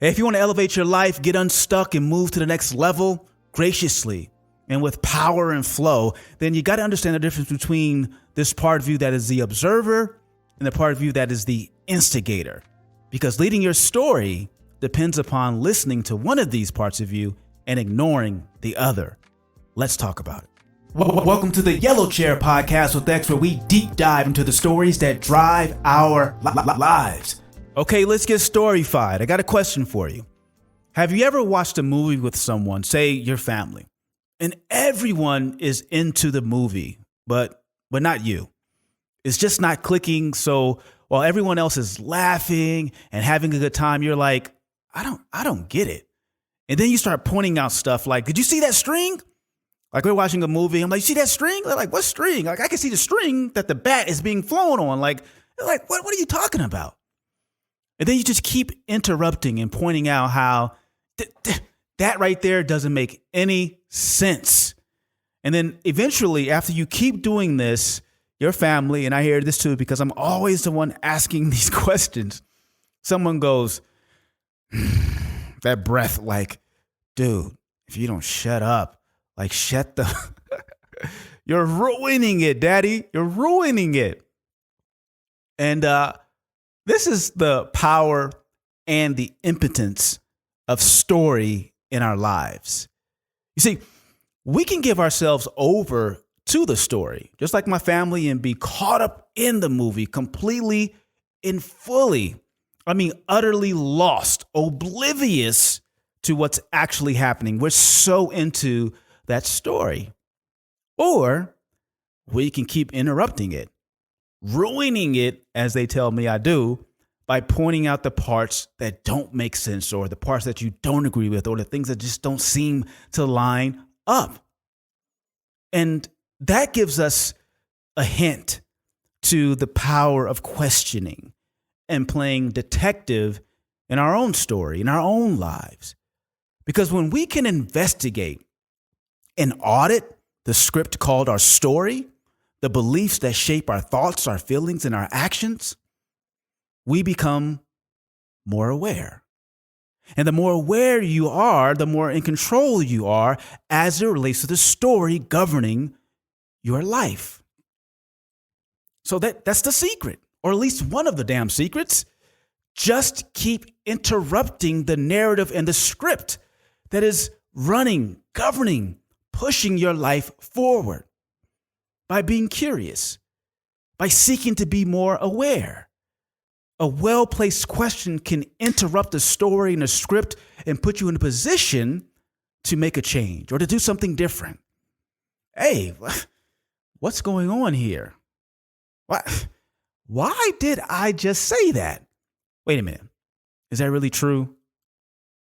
If you want to elevate your life, get unstuck and move to the next level graciously and with power and flow, then you got to understand the difference between this part of you that is the observer and the part of you that is the instigator. Because leading your story depends upon listening to one of these parts of you and ignoring the other. Let's talk about it. Welcome to the Yellow Chair Podcast with X, where we deep dive into the stories that drive our lives. Okay, let's get storified. I got a question for you. Have you ever watched a movie with someone, say your family, and everyone is into the movie, but not you? It's just not clicking. So while everyone else is laughing and having a good time, you're like, I don't get it. And then you start pointing out stuff like, did you see that string? Like, we're watching a movie. I'm like, you see that string? They're like, what string? Like, I can see the string that the bat is being flown on. Like, they're like, what are you talking about? And then you just keep interrupting and pointing out how that right there doesn't make any sense. And then eventually, after you keep doing this, your family, and I hear this too because I'm always the one asking these questions, someone goes, that breath, like, dude, if you don't shut up, like, shut the, you're ruining it, daddy. You're ruining it. And this is the power and the impotence of story in our lives. You see, we can give ourselves over to the story, just like my family, and be caught up in the movie completely and fully. I mean, utterly lost, oblivious to what's actually happening. We're so into that story. Or we can keep interrupting it, ruining it, as they tell me I do, by pointing out the parts that don't make sense, or the parts that you don't agree with, or the things that just don't seem to line up. And that gives us a hint to the power of questioning and playing detective in our own story, in our own lives. Because when we can investigate and audit the script called our story, the beliefs that shape our thoughts, our feelings, and our actions, we become more aware. And the more aware you are, the more in control you are as it relates to the story governing your life. So that's the secret, or at least one of the damn secrets. Just keep interrupting the narrative and the script that is running, governing, pushing your life forward by being curious, by seeking to be more aware. A well-placed question can interrupt the story and the script and put you in a position to make a change or to do something different. Hey, what's going on here? What? Why did I just say that? Wait a minute. Is that really true?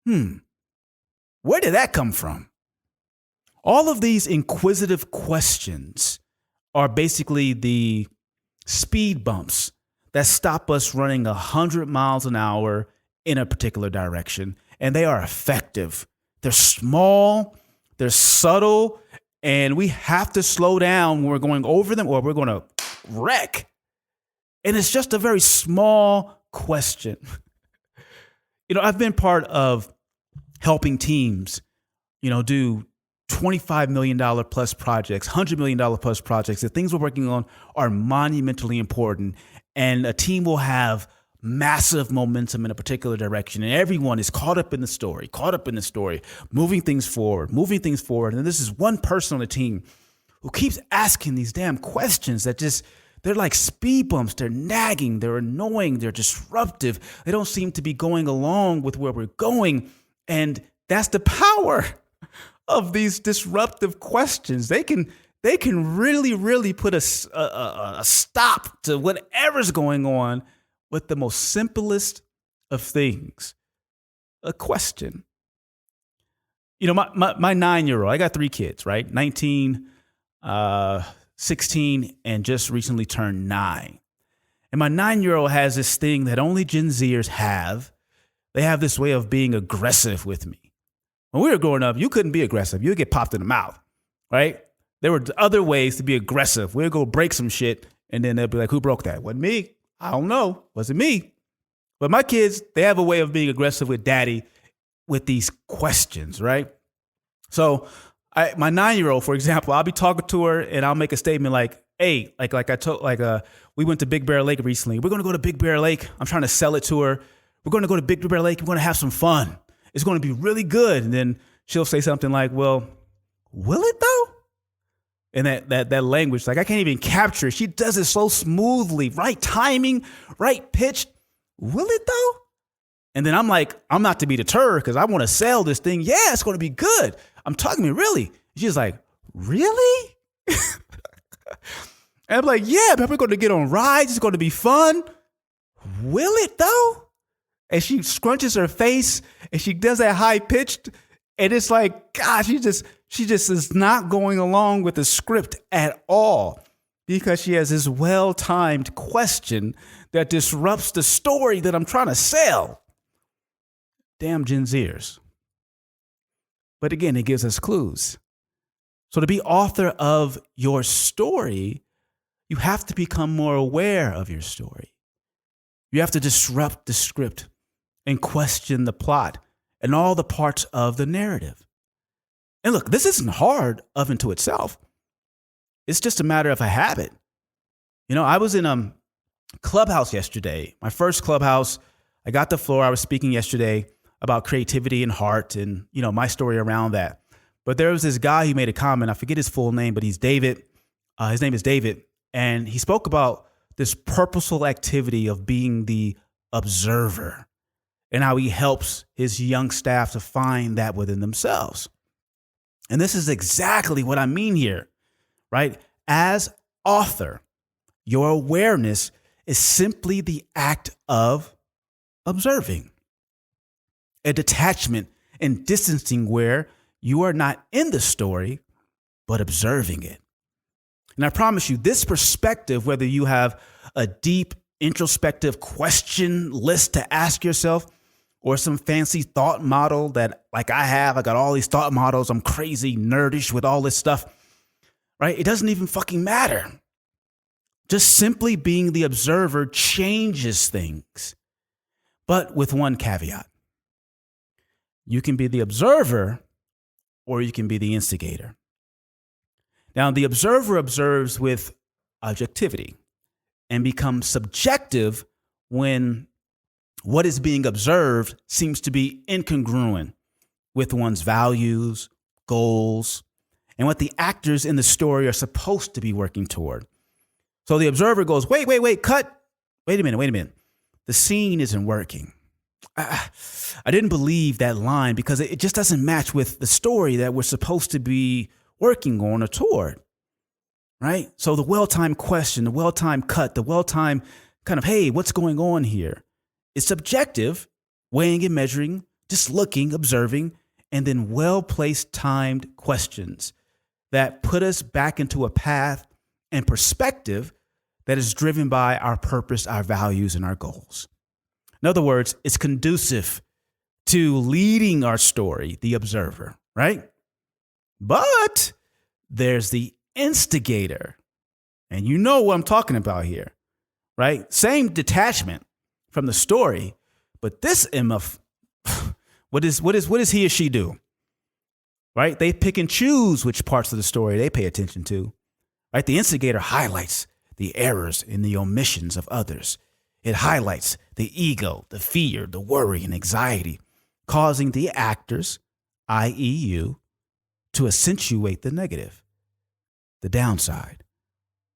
Where did that come from? All of these inquisitive questions are basically the speed bumps that stop us running 100 miles an hour in a particular direction. And they are effective. They're small, they're subtle, and we have to slow down when we're going over them or we're going to wreck. And it's just a very small question. I've been part of helping teams, do $25 million plus projects, $100 million plus projects. The things we're working on are monumentally important. And a team will have massive momentum in a particular direction. And everyone is caught up in the story, moving things forward. And this is one person on the team who keeps asking these damn questions that they're like speed bumps. They're nagging. They're annoying. They're disruptive. They don't seem to be going along with where we're going. And that's the power of these disruptive questions. They can really, really put a stop to whatever's going on with the most simplest of things. A question. My 9-year-old, I got 3 kids, right? 19, 16, and just recently turned 9. And my 9-year-old has this thing that only Gen Zers have. They have this way of being aggressive with me. When we were growing up, you couldn't be aggressive. You'd get popped in the mouth, right? There were other ways to be aggressive. We'd go break some shit, and then they'll be like, who broke that? Wasn't me. I don't know. Wasn't me. But my kids, they have a way of being aggressive with daddy with these questions, right? So my 9-year-old, for example, I'll be talking to her and I'll make a statement like, hey, we went to Big Bear Lake recently. We're going to go to Big Bear Lake. I'm trying to sell it to her. We're going to go to Big Bear Lake. We're going to have some fun. It's going to be really good. And then she'll say something like, well, will it though? And that language, like I can't even capture it. She does it so smoothly, right timing, right pitch. Will it though? And then I'm like, I'm not to be deterred because I want to sell this thing. Yeah, it's going to be good. I'm talking to me, really? She's like, really? And I'm like, yeah, but we're going to get on rides. It's going to be fun. Will it though? And she scrunches her face and she does that high pitched. And it's like, gosh, she just is not going along with the script at all because she has this well-timed question that disrupts the story that I'm trying to sell. Damn Gen Zers. But again, it gives us clues. So to be author of your story, you have to become more aware of your story. You have to disrupt the script and question the plot and all the parts of the narrative. And look, this isn't hard of and to itself. It's just a matter of a habit. You know, I was in Clubhouse yesterday, my first Clubhouse. I got the floor. I was speaking yesterday about creativity and heart and, you know, my story around that. But there was this guy who made a comment. I forget his full name, but he's David. His name is David. And he spoke about this purposeful activity of being the observer and how he helps his young staff to find that within themselves. And this is exactly what I mean here, right? As author, your awareness is simply the act of observing. A detachment and distancing where you are not in the story, but observing it. And I promise you, this perspective, whether you have a deep introspective question list to ask yourself or some fancy thought model that like I got all these thought models. I'm crazy nerdish with all this stuff, right? It doesn't even fucking matter. Just simply being the observer changes things, but with one caveat. You can be the observer or you can be the instigator. Now, the observer observes with objectivity and becomes subjective when what is being observed seems to be incongruent with one's values, goals, and what the actors in the story are supposed to be working toward. So the observer goes, wait, cut. Wait a minute. The scene isn't working. I didn't believe that line because it just doesn't match with the story that we're supposed to be working on or toward, right? So the well-timed question, the well-timed cut, the well-timed kind of, hey, what's going on here? It's subjective, weighing and measuring, just looking, observing, and then well-placed timed questions that put us back into a path and perspective that is driven by our purpose, our values, and our goals. In other words, it's conducive to leading our story, the observer, right? But there's the instigator. And you know what I'm talking about here, right? Same detachment from the story, but this MF, what does he or she do? Right? They pick and choose which parts of the story they pay attention to. Right? The instigator highlights the errors and the omissions of others. It highlights the ego, the fear, the worry, and anxiety, causing the actors, i.e. you, to accentuate the negative, the downside,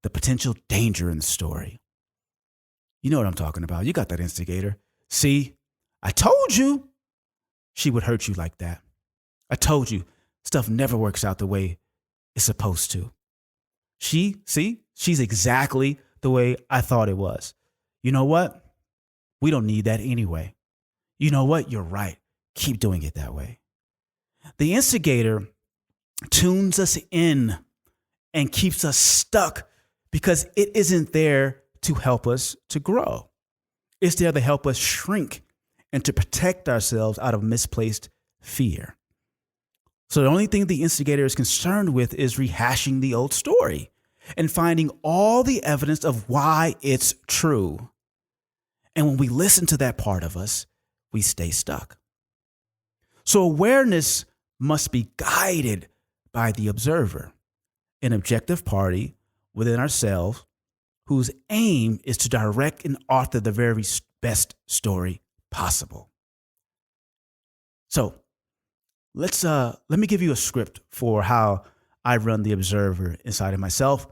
the potential danger in the story. You know what I'm talking about. You got that instigator. See, I told you she would hurt you like that. I told you stuff never works out the way it's supposed to. She's exactly the way I thought it was. You know what? We don't need that anyway. You know what? You're right. Keep doing it that way. The instigator tunes us in and keeps us stuck because it isn't there to help us to grow. It's there to help us shrink and to protect ourselves out of misplaced fear. So the only thing the instigator is concerned with is rehashing the old story and finding all the evidence of why it's true. And when we listen to that part of us, we stay stuck. So awareness must be guided by the observer, an objective party within ourselves whose aim is to direct and author the very best story possible. So let me give you a script for how I run the observer inside of myself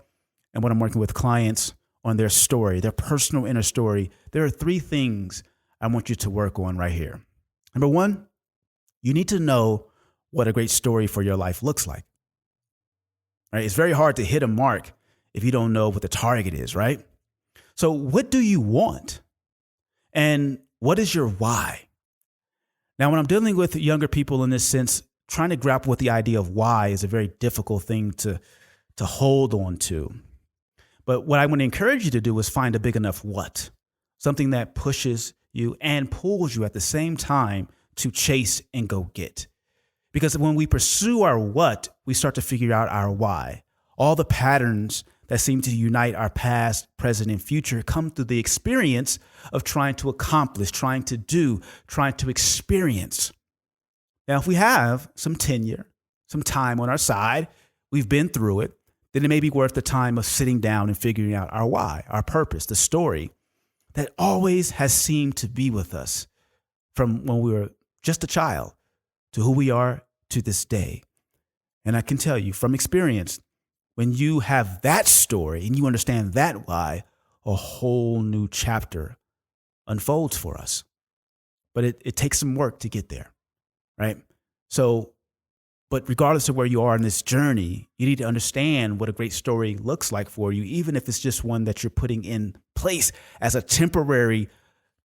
and when I'm working with clients on their story, their personal inner story. There are 3 things I want you to work on right here. Number 1, you need to know what a great story for your life looks like. Right? It's very hard to hit a mark if you don't know what the target is, right? So what do you want? And what is your why? Now, when I'm dealing with younger people in this sense, trying to grapple with the idea of why is a very difficult thing to hold on to. But what I want to encourage you to do is find a big enough what, something that pushes you and pulls you at the same time to chase and go get. Because when we pursue our what, we start to figure out our why. All the patterns that seem to unite our past, present, and future come through the experience of trying to accomplish, trying to do, trying to experience. Now, if we have some tenure, some time on our side, we've been through it, then it may be worth the time of sitting down and figuring out our why, our purpose, the story that always has seemed to be with us from when we were just a child to who we are to this day. And I can tell you from experience, when you have that story and you understand that why, a whole new chapter unfolds for us. But it takes some work to get there, right? So, but regardless of where you are in this journey, you need to understand what a great story looks like for you, even if it's just one that you're putting in place as a temporary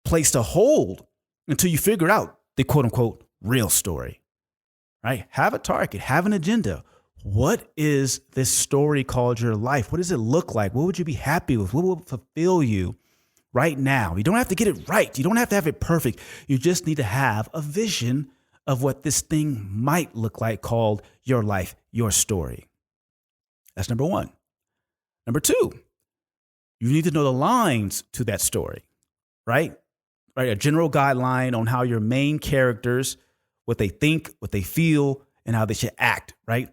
place to hold until you figure out the quote unquote real story, right? Have a target, have an agenda. What is this story called your life? What does it look like? What would you be happy with? What will fulfill you right now? You don't have to get it right. You don't have to have it perfect. You just need to have a vision of what this thing might look like called your life, your story. That's number 1. Number 2, you need to know the lines to that story, right? Right, a general guideline on how your main characters, what they think, what they feel, and how they should act, right?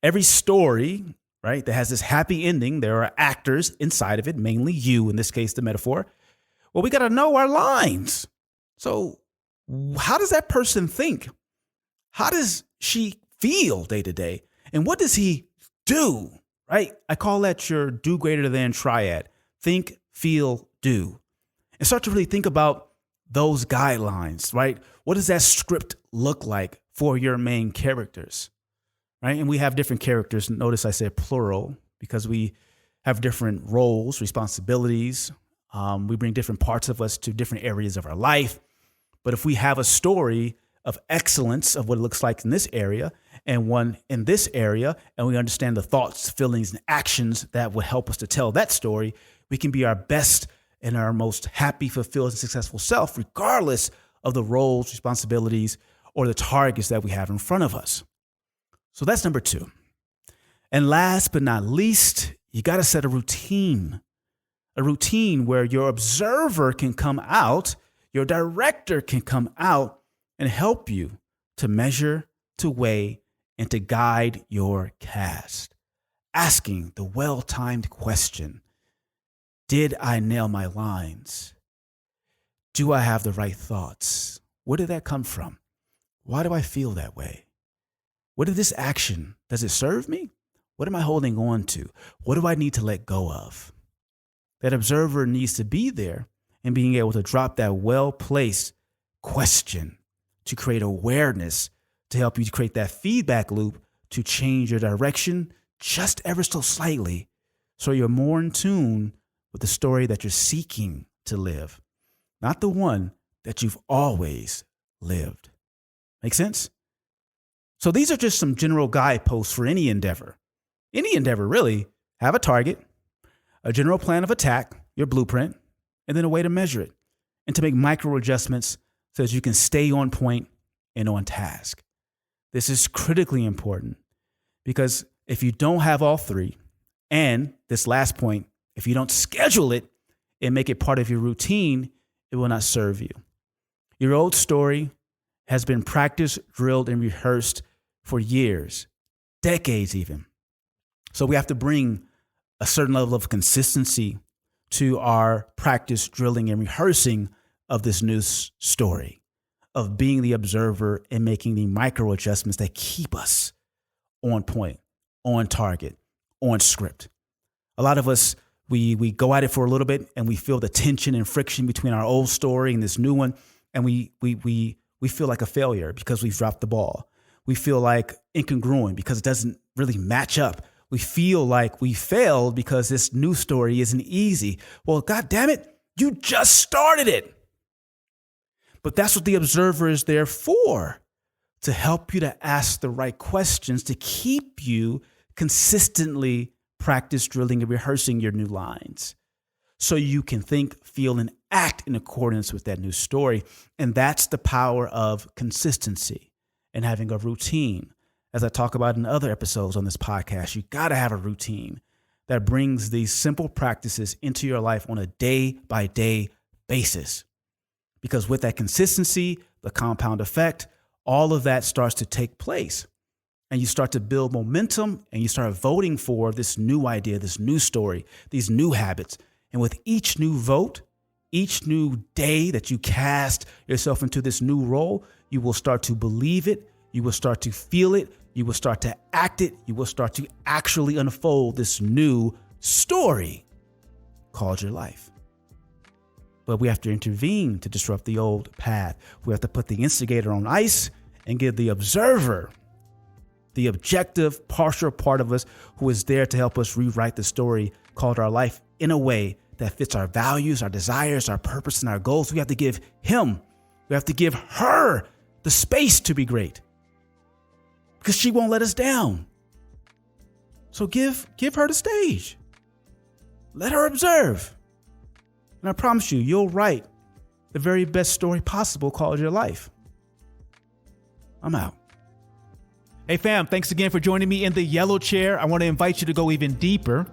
Every story, right, that has this happy ending, there are actors inside of it, mainly you, in this case, the metaphor. Well, we got to know our lines. So how does that person think? How does she feel day to day? And what does he do, right? I call that your do greater than triad. Think, feel, do. And start to really think about those guidelines, right? What does that script look like for your main characters, right? And we have different characters. Notice I said plural because we have different roles, responsibilities. We bring different parts of us to different areas of our life. But if we have a story of excellence of what it looks like in this area and one in this area, and we understand the thoughts, feelings, and actions that will help us to tell that story, we can be our best and our most happy, fulfilled, and successful self, regardless of the roles, responsibilities, or the targets that we have in front of us. So that's number 2. And last but not least, you got to set a routine where your observer can come out, your director can come out and help you to measure, to weigh, and to guide your cast. Asking the well-timed question, did I nail my lines? Do I have the right thoughts? Where did that come from? Why do I feel that way? What is this action? Does it serve me? What am I holding on to? What do I need to let go of? That observer needs to be there and being able to drop that well-placed question to create awareness, to help you create that feedback loop to change your direction just ever so slightly so you're more in tune with the story that you're seeking to live, not the one that you've always lived. Make sense? So these are just some general guideposts for any endeavor. Any endeavor, really. Have a target, a general plan of attack, your blueprint, and then a way to measure it and to make micro adjustments so that you can stay on point and on task. This is critically important because if you don't have all 3, and this last point, if you don't schedule it and make it part of your routine, it will not serve you. Your old story has been practiced, drilled, and rehearsed for years, decades even. So we have to bring a certain level of consistency to our practice, drilling, and rehearsing of this new story, of being the observer and making the micro adjustments that keep us on point, on target, on script. A lot of us, we go at it for a little bit and we feel the tension and friction between our old story and this new one. And we feel like a failure because we've dropped the ball. We feel like incongruent because it doesn't really match up. We feel like we failed because this new story isn't easy. Well, God damn it, you just started it. But that's what the observer is there for, to help you to ask the right questions, to keep you consistently practice drilling and rehearsing your new lines so you can think, feel, and act in accordance with that new story. And that's the power of consistency and having a routine. As I talk about in other episodes on this podcast, you got to have a routine that brings these simple practices into your life on a day-by-day basis. Because with that consistency, the compound effect, all of that starts to take place. And you start to build momentum and you start voting for this new idea, this new story, these new habits. And with each new vote, each new day that you cast yourself into this new role, you will start to believe it. You will start to feel it. You will start to act it. You will start to actually unfold this new story called your life. But we have to intervene to disrupt the old path. We have to put the instigator on ice and give the observer, the objective, partial part of us who is there to help us rewrite the story called our life in a way that fits our values, our desires, our purpose, and our goals. We have to give him, we have to give her the space to be great because she won't let us down. So give her the stage. Let her observe. And I promise you, you'll write the very best story possible called your life. I'm out. Hey fam, thanks again for joining me in the yellow chair. I want to invite you to go even deeper,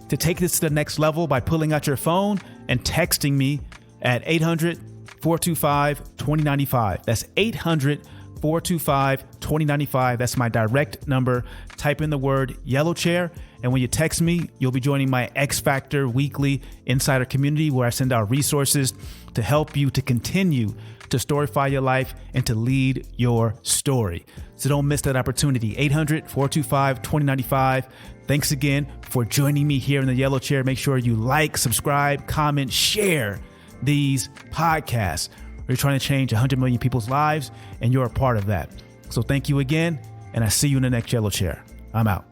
to take this to the next level by pulling out your phone and texting me at 800-425-2095. That's 800-425-2095. That's my direct number. Type in the word yellow chair. And when you text me, you'll be joining my X Factor weekly insider community where I send out resources to help you to continue to storify your life and to lead your story. So don't miss that opportunity. 800-425-2095. Thanks again for joining me here in the yellow chair. Make sure you like, subscribe, comment, share these podcasts. We're trying to change 100 million people's lives, and you're a part of that. So thank you again, and I see you in the next yellow chair. I'm out.